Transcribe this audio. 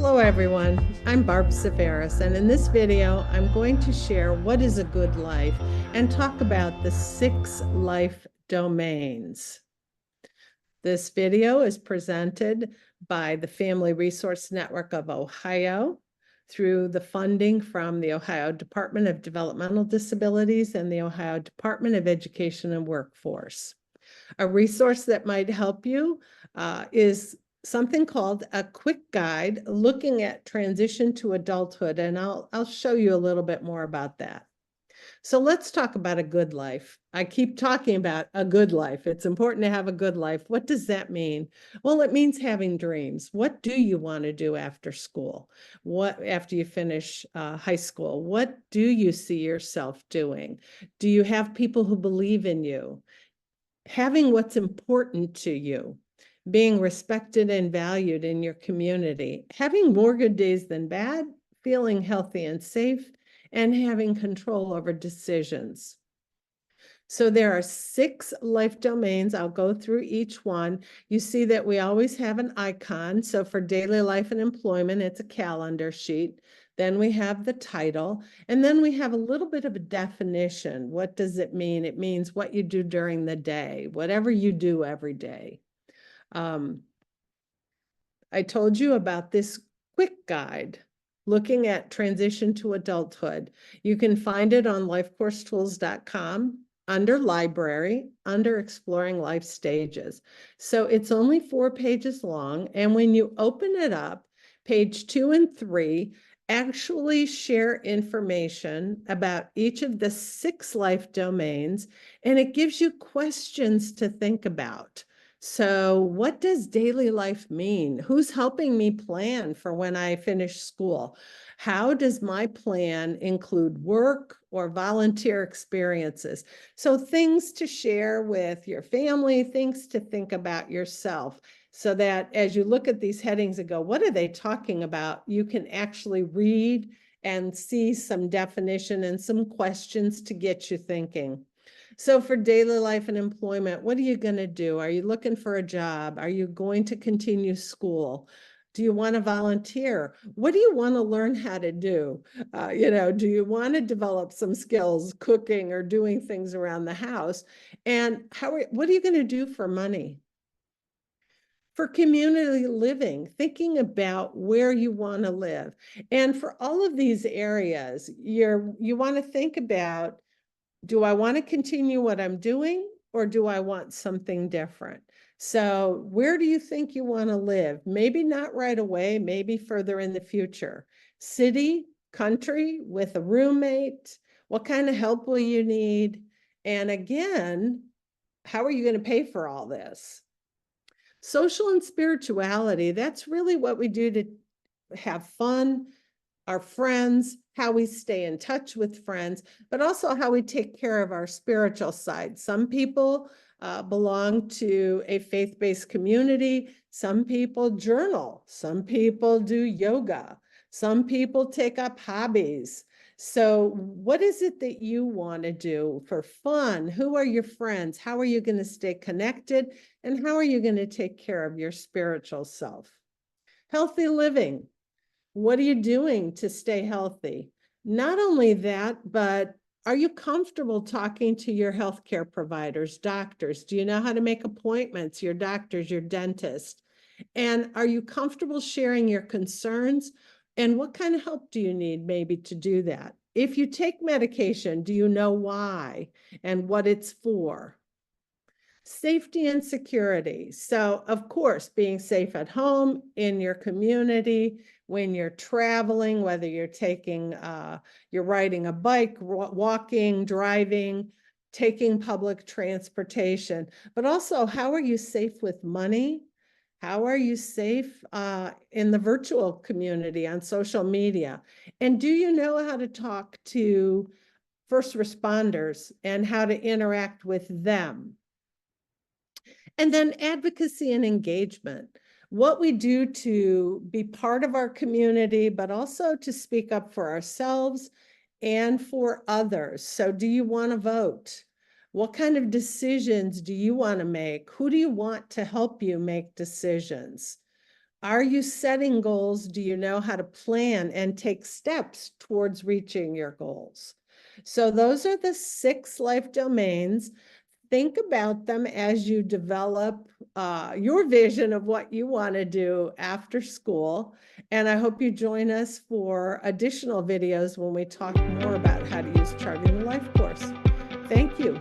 Hello everyone, I'm Barb Severis, and in this video, I'm going to share what is a good life and talk about the 6 life domains. This video is presented by the Family Resource Network of Ohio through the funding from the Ohio Department of Developmental Disabilities and the Ohio Department of Education and Workforce. A resource that might help you is something called a quick guide looking at transition to adulthood, and I'll show you a little bit more about that. So let's talk about a good life. I keep talking about a good life. It's important to have a good life. What does that mean? Well, it means having dreams. What do you want to do after school? What after you finish high school? What do you see yourself doing? Do you have people who believe in you? Having what's important to you, being respected and valued in your community, having more good days than bad, feeling healthy and safe, and having control over decisions. So there are 6 life domains. I'll go through each one. You see that we always have an icon. So for daily life and employment, it's a calendar sheet. Then we have the title, and then we have a little bit of a definition. What does it mean? It means what you do during the day, whatever you do every day. I told you about this quick guide looking at transition to adulthood. You can find it on lifecoursetools.com under library, under exploring life stages. So it's only 4 pages long. And when you open it up, page 2 and 3 actually share information about each of the 6 life domains, and it gives you questions to think about. So what does daily life mean? Who's helping me plan for when I finish school? How does my plan include work or volunteer experiences? So things to share with your family, things to think about yourself, so that as you look at these headings and go, what are they talking about? You can actually read and see some definition and some questions to get you thinking. So for daily life and employment, what are you going to do? Are you looking for a job? Are you going to continue school? Do you want to volunteer? What do you want to learn how to do? Do you want to develop some skills, cooking or doing things around the house? And what are you going to do for money? For community living, thinking about where you want to live. And for all of these areas, you want to think about, do I want to continue what I'm doing, or do I want something different? So where do you think you want to live? Maybe not right away, maybe further in the future. City, country, with a roommate? What kind of help will you need? And again, how are you going to pay for all this? Social and spirituality, that's really what we do to have fun, our friends, how we stay in touch with friends, but also how we take care of our spiritual side. Some people belong to a faith-based community. Some people journal. Some people do yoga. Some people take up hobbies. So what is it that you want to do for fun? Who are your friends? How are you going to stay connected? And how are you going to take care of your spiritual self? Healthy living. What are you doing to stay healthy? Not only that, but are you comfortable talking to your healthcare providers, doctors? Do you know how to make appointments, your doctors, your dentist? And are you comfortable sharing your concerns? And what kind of help do you need maybe to do that? If you take medication, do you know why and what it's for? Safety and security. So, of course, being safe at home, in your community, when you're traveling, whether you're you're riding a bike, walking, driving, taking public transportation, but also how are you safe with money? How are you safe in the virtual community on social media? And do you know how to talk to first responders and how to interact with them? And then advocacy and engagement, what we do to be part of our community, but also to speak up for ourselves and for others. So do you want to vote? What kind of decisions do you want to make? Who do you want to help you make decisions? Are you setting goals? Do you know how to plan and take steps towards reaching your goals? So those are the 6 life domains. Think about them as you develop your vision of what you want to do after school. And I hope you join us for additional videos when we talk more about how to use Charting the Life course. Thank you.